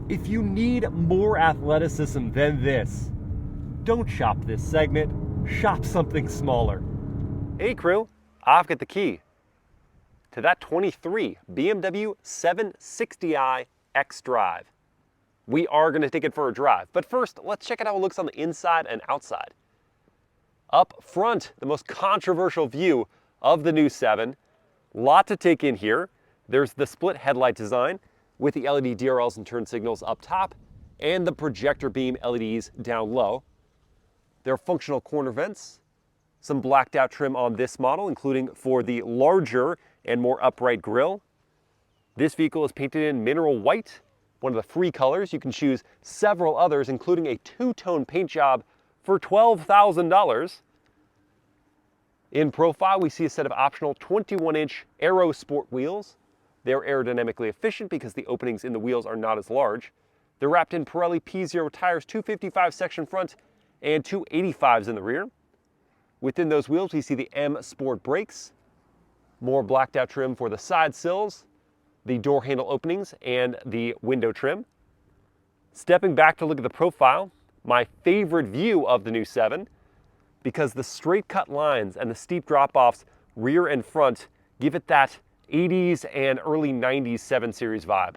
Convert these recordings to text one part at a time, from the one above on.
If you need more athleticism than this, don't shop this segment, shop something smaller. Hey crew, I've got the key to that 23 BMW 760i xDrive. We are going to take it for a drive, but first let's check out how it looks on the inside and outside. Up front, the most controversial view of the new 7. Lot to take in here. There's the split headlight design with the LED DRLs and turn signals up top and the projector beam LEDs down low. There are functional corner vents, some blacked out trim on this model, including for the larger and more upright grille. This vehicle is painted in mineral white, one of the free colors. You can choose several others, including a two-tone paint job for $12,000. In profile, we see a set of optional 21-inch Aero Sport wheels. They're aerodynamically efficient because the openings in the wheels are not as large. They're wrapped in Pirelli P0 tires, 255 section front and 285s in the rear. Within those wheels, we see the M Sport brakes, more blacked out trim for the side sills, the door handle openings, and the window trim. Stepping back to look at the profile, my favorite view of the new 7, because the straight cut lines and the steep drop-offs rear and front give it that 80s and early 90s 7 Series vibe.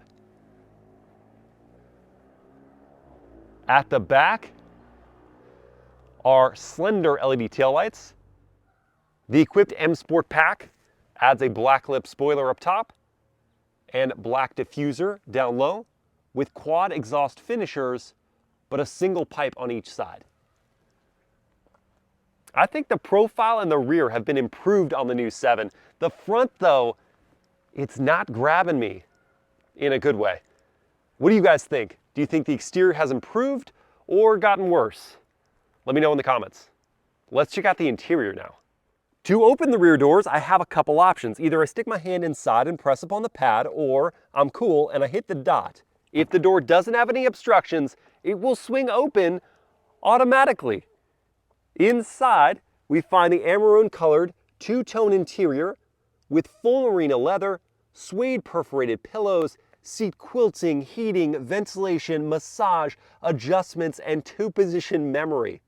At the back are slender LED taillights. The equipped M Sport pack adds a black lip spoiler up top and black diffuser down low with quad exhaust finishers, but a single pipe on each side. I think the profile and the rear have been improved on the new 7. The front though, it's not grabbing me in a good way. What do you guys think? Do you think the exterior has improved or gotten worse? Let me know in the comments. Let's check out the interior now. To open the rear doors, I have a couple options. Either I stick my hand inside and press upon the pad, or I'm cool and I hit the dot. If the door doesn't have any obstructions, it will swing open automatically. Inside, we find the Amarone colored two-tone interior with full merino leather, suede perforated pillows, seat quilting, heating, ventilation, massage, adjustments, and two-position memory.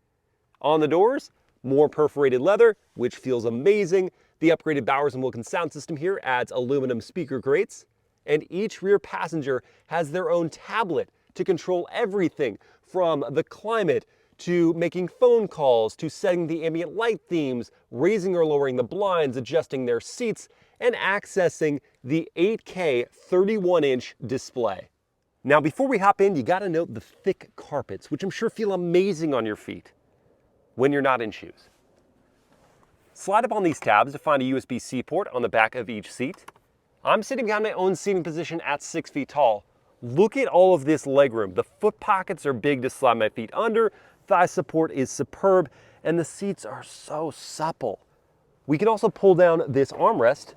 On the doors, more perforated leather, which feels amazing. The upgraded Bowers & Wilkins sound system here adds aluminum speaker grates, and each rear passenger has their own tablet to control everything from the climate to making phone calls, to setting the ambient light themes, raising or lowering the blinds, adjusting their seats, and accessing the 8K 31-inch display. Now, before we hop in, you gotta note the thick carpets, which I'm sure feel amazing on your feet when you're not in shoes. Slide up on these tabs to find a USB-C port on the back of each seat. I'm sitting behind my own seating position at 6 feet tall. Look at all of this legroom. The foot pockets are big to slide my feet under, thigh support is superb, and the seats are so supple. We can also pull down this armrest,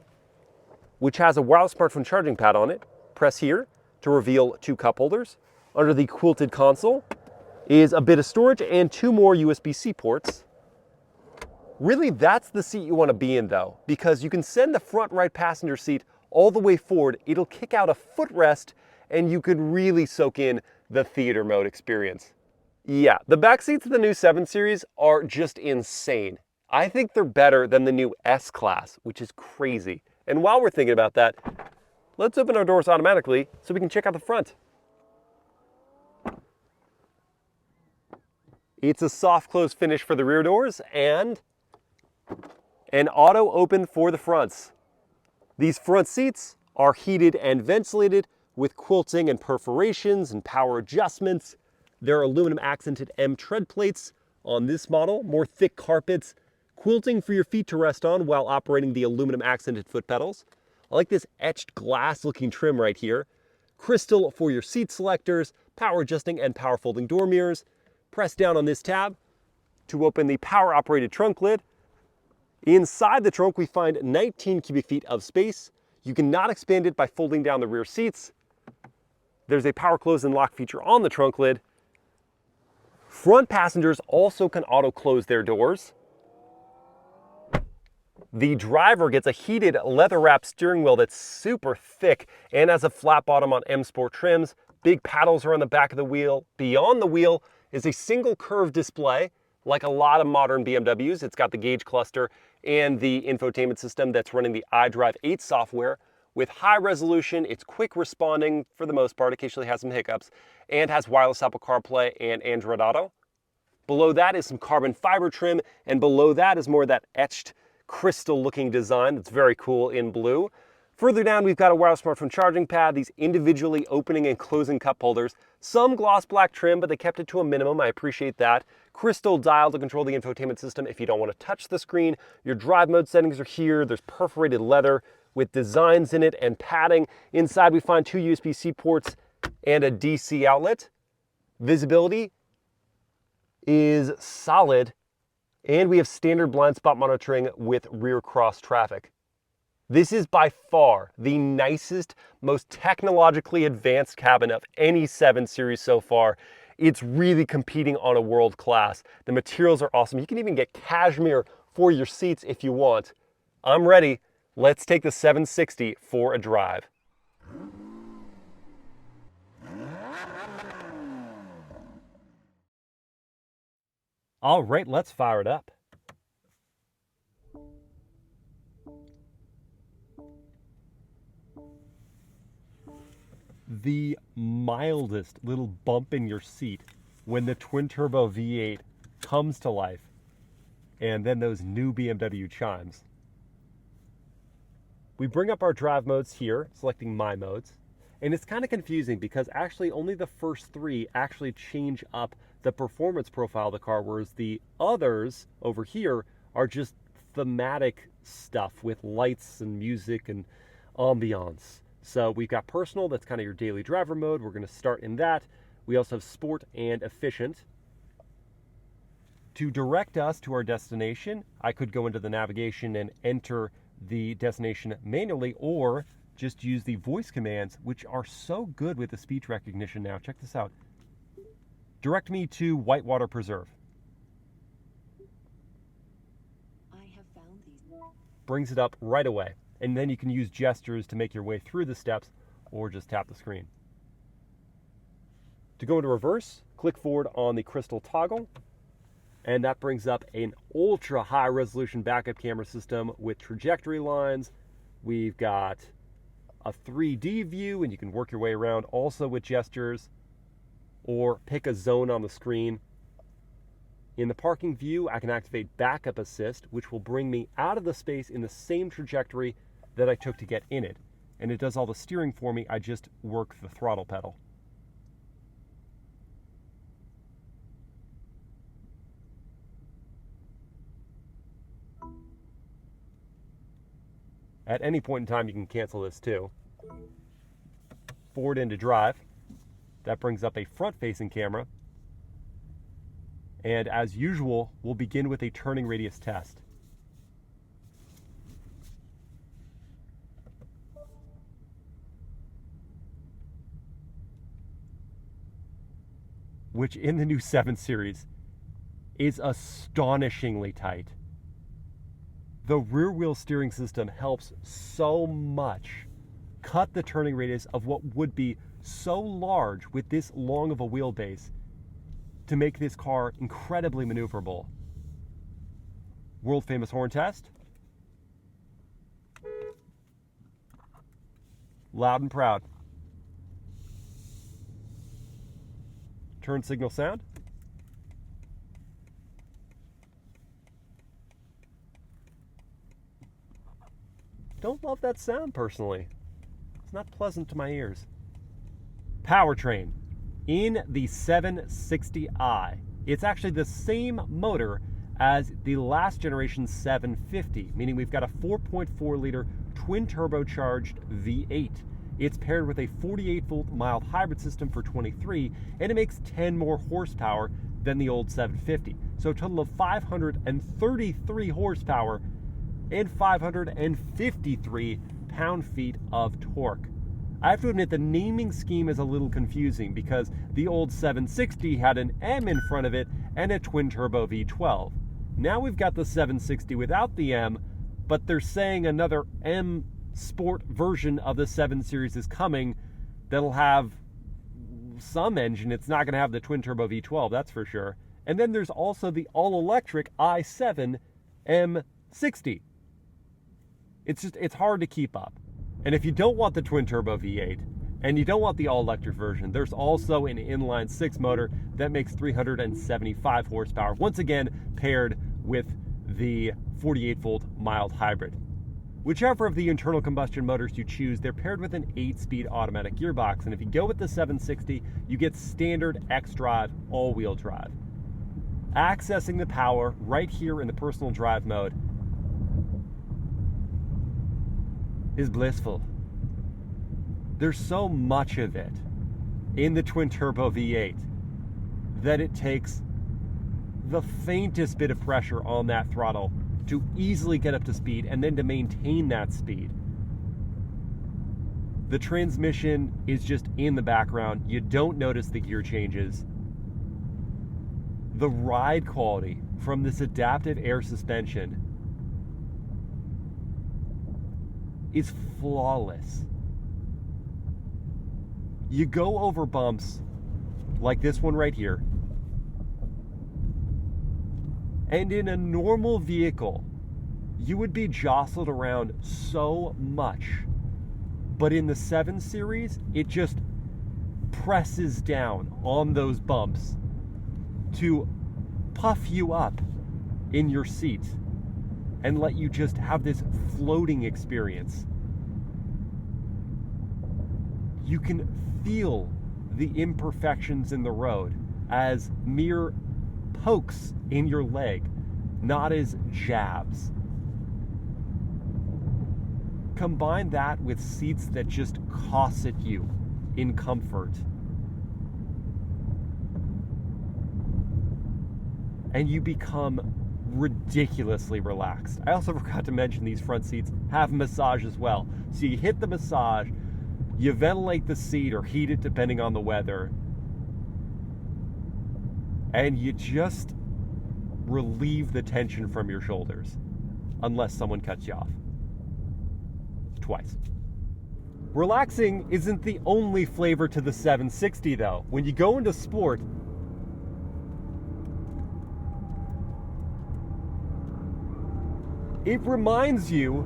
which has a wireless smartphone charging pad on it. Press here to reveal 2 cup holders. Under the quilted console is a bit of storage and 2 more USB-C ports. Really, that's the seat you want to be in though, because you can send the front right passenger seat all the way forward. It'll kick out a footrest and you could really soak in the theater mode experience. Yeah, the back seats of the new 7 Series are just insane. I think they're better than the new S-Class, which is crazy. And while we're thinking about that, let's open our doors automatically so we can check out the front. It's a soft close finish for the rear doors and an auto open for the fronts. These front seats are heated and ventilated with quilting and perforations and power adjustments. There are aluminum accented M tread plates on this model, more thick carpets, quilting for your feet to rest on while operating the aluminum accented foot pedals. I like this etched glass looking trim right here. Crystal for your seat selectors, power adjusting and power folding door mirrors. Press down on this tab to open the power operated trunk lid. Inside the trunk, we find 19 cubic feet of space. You cannot expand it by folding down the rear seats. There's a power close and lock feature on the trunk lid. Front passengers also can auto close their doors. The driver gets a heated leather-wrapped steering wheel that's super thick and has a flat bottom on M Sport trims. Big paddles are on the back of the wheel. Beyond the wheel is a single curved display. Like a lot of modern BMWs, it's got the gauge cluster and the infotainment system that's running the iDrive 8 software. With high resolution, it's quick responding for the most part, occasionally has some hiccups, and has wireless Apple CarPlay and Android Auto. Below that is some carbon fiber trim, and below that is more of that etched crystal looking design that's very cool in blue. Further down, we've got a wireless smartphone charging pad, these individually opening and closing cup holders, some gloss black trim, but they kept it to a minimum. I appreciate that. Crystal dial to control the infotainment system if you don't want to touch the screen. Your drive mode settings are here. There's perforated leather with designs in it and padding. Inside, we find 2 USB-C ports and a DC outlet. Visibility is solid, and we have standard blind spot monitoring with rear cross traffic. This is by far the nicest, most technologically advanced cabin of any 7 Series so far. It's really competing on a world class. The materials are awesome. You can even get cashmere for your seats if you want. I'm ready. Let's take the 760 for a drive. All right, let's fire it up. The mildest little bump in your seat when the twin-turbo V8 comes to life, and then those new BMW chimes. We bring up our drive modes here, selecting My Modes, and it's kind of confusing because actually only the first 3 actually change up the performance profile of the car, whereas the others over here are just thematic stuff with lights and music and ambiance. So we've got personal, that's kind of your daily driver mode. We're going to start in that. We also have sport and efficient. To direct us to our destination, I could go into the navigation and enter the destination manually, or just use the voice commands, which are so good with the speech recognition now. Check this out. Direct me to Whitewater Preserve. I have found these. Brings it up right away. And then you can use gestures to make your way through the steps, or just tap the screen. To go into reverse, click forward on the crystal toggle, and that brings up an ultra high resolution backup camera system with trajectory lines. We've got a 3D view, and you can work your way around also with gestures, or pick a zone on the screen. In the parking view, I can activate backup assist, which will bring me out of the space in the same trajectory that I took to get in it. And it does all the steering for me. I just work the throttle pedal. At any point in time, you can cancel this too. Forward into drive. That brings up a front-facing camera. And as usual, we'll begin with a turning radius test. Which in the new 7 Series is astonishingly tight. The rear wheel steering system helps so much cut the turning radius of what would be so large with this long of a wheelbase to make this car incredibly maneuverable. World famous horn test. Loud and proud. Turn signal sound. Don't love that sound personally. It's not pleasant to my ears. Powertrain. In the 760i, it's actually the same motor as the last generation 750, meaning we've got a 4.4 liter twin-turbocharged V8. It's paired with a 48-volt mild hybrid system for 23, and it makes 10 more horsepower than the old 750. So a total of 533 horsepower and 553 pound-feet of torque. I have to admit the naming scheme is a little confusing because the old 760 had an M in front of it and a twin-turbo V12. Now we've got the 760 without the M, but they're saying another M Sport version of the 7 Series is coming that'll have some engine. It's not going to have the twin-turbo V12, that's for sure. And then there's also the all-electric i7 M60. It's hard to keep up. And if you don't want the twin-turbo V8 and you don't want the all-electric version, there's also an inline-6 motor that makes 375 horsepower, once again paired with the 48-volt mild hybrid. Whichever of the internal combustion motors you choose, they're paired with an 8-speed automatic gearbox. And if you go with the 760, you get standard xDrive all-wheel drive. Accessing the power right here in the personal drive mode is blissful. There's so much of it in the twin-turbo V8 that it takes the faintest bit of pressure on that throttle to easily get up to speed and then to maintain that speed. The transmission is just in the background. You don't notice the gear changes. The ride quality from this adaptive air suspension is flawless. You go over bumps like this one right here, and in a normal vehicle, you would be jostled around so much. But in the 7 Series, it just presses down on those bumps to puff you up in your seat and let you just have this floating experience. You can feel the imperfections in the road as mere pokes in your leg, not as jabs. Combine that with seats that just cosset you in comfort, and you become ridiculously relaxed. I also forgot to mention these front seats have massage as well. So you hit the massage, you ventilate the seat or heat it depending on the weather, and you just relieve the tension from your shoulders, unless someone cuts you off. Twice. Relaxing isn't the only flavor to the 760 though. When you go into sport, it reminds you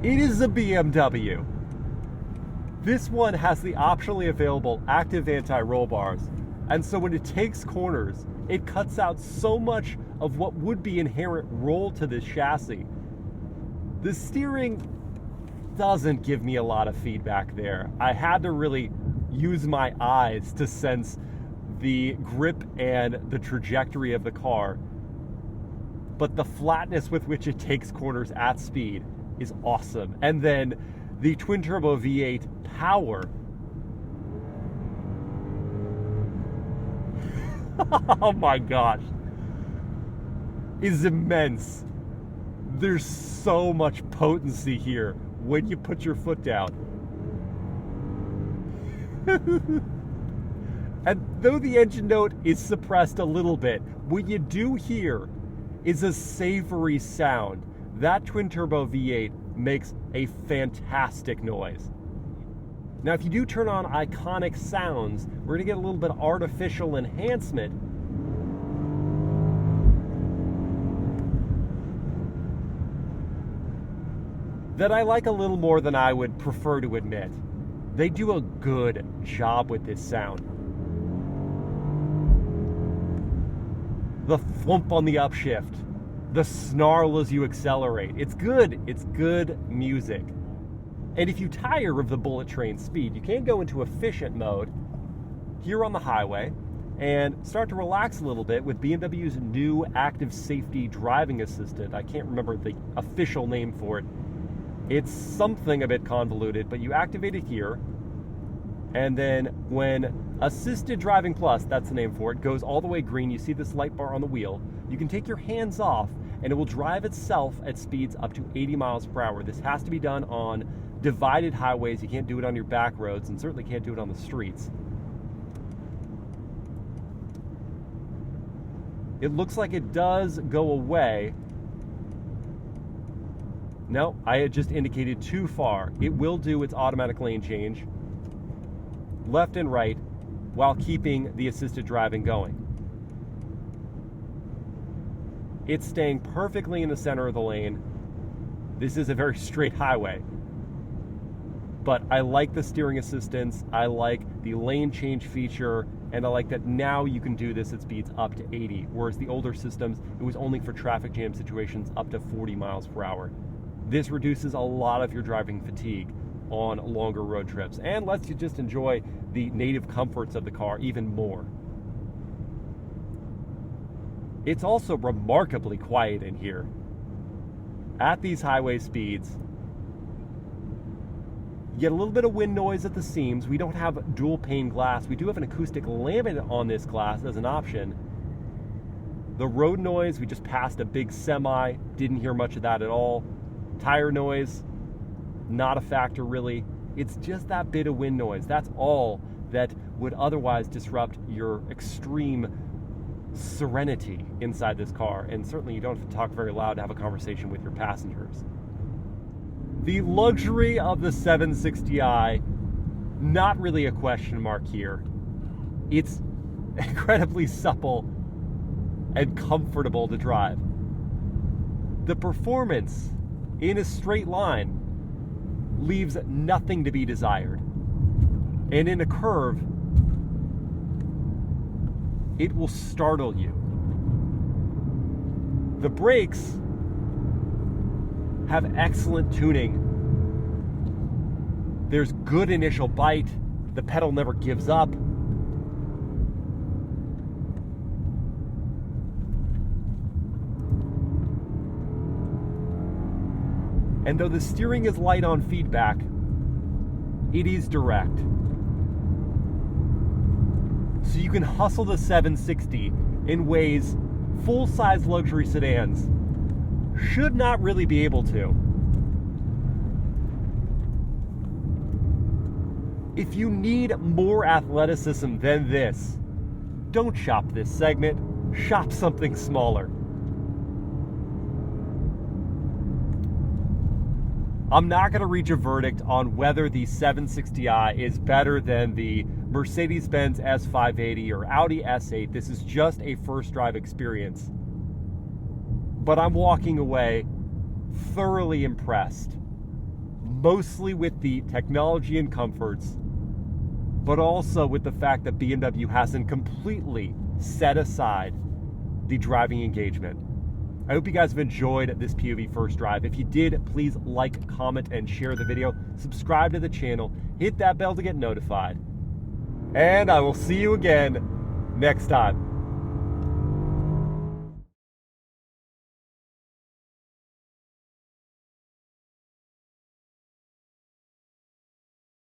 it is a BMW. This one has the optionally available active anti-roll bars, and so when it takes corners, it cuts out so much of what would be inherent roll to this chassis. The steering doesn't give me a lot of feedback there. I had to really use my eyes to sense the grip and the trajectory of the car, but the flatness with which it takes corners at speed is awesome. And then the twin-turbo V8 power. Oh my gosh. Is immense. There's so much potency here when you put your foot down. And though the engine note is suppressed a little bit, what you do hear is a savory sound. That twin-turbo V8 makes a fantastic noise. Now, if you do turn on iconic sounds, we're gonna get a little bit of artificial enhancement. That I like a little more than I would prefer to admit. They do a good job with this sound. The thump on the upshift, the snarl as you accelerate. It's good music. And if you tire of the bullet train speed, you can go into efficient mode here on the highway and start to relax a little bit with BMW's new active safety driving assistant. I can't remember the official name for it. It's something a bit convoluted, but you activate it here, and then when Assisted Driving Plus, that's the name for it, goes all the way green, you see this light bar on the wheel, you can take your hands off and it will drive itself at speeds up to 80 miles per hour. This has to be done on divided highways. You can't do it on your back roads, and certainly can't do it on the streets. It looks like it does go away. No, I had just indicated too far. It will do its automatic lane change, left and right, while keeping the assisted driving going. It's staying perfectly in the center of the lane. This is a very straight highway. But I like the steering assistance, I like the lane change feature, and I like that now you can do this at speeds up to 80, whereas the older systems, it was only for traffic jam situations up to 40 miles per hour. This reduces a lot of your driving fatigue on longer road trips and lets you just enjoy the native comforts of the car even more. It's also remarkably quiet in here. At these highway speeds, you get a little bit of wind noise at the seams. We don't have dual pane glass. We do have an acoustic laminate on this glass as an option. The road noise, we just passed a big semi, didn't hear much of that at all. Tire noise, not a factor really. It's just that bit of wind noise. That's all that would otherwise disrupt your extreme serenity inside this car. And certainly you don't have to talk very loud to have a conversation with your passengers. The luxury of the 760i, not really a question mark here. It's incredibly supple and comfortable to drive. The performance in a straight line leaves nothing to be desired. And in a curve, it will startle you. The brakes have excellent tuning. There's good initial bite. The pedal never gives up. And though the steering is light on feedback, it is direct. So you can hustle the 760 in ways full-size luxury sedans should not really be able to. If you need more athleticism than this, don't shop this segment, shop something smaller. I'm not going to reach a verdict on whether the 760i is better than the Mercedes-Benz S580 or Audi S8. This is just a first drive experience. But I'm walking away thoroughly impressed, mostly with the technology and comforts, but also with the fact that BMW hasn't completely set aside the driving engagement. I hope you guys have enjoyed this POV first drive. If you did, please like, comment, and share the video. Subscribe to the channel. Hit that bell to get notified. And I will see you again next time.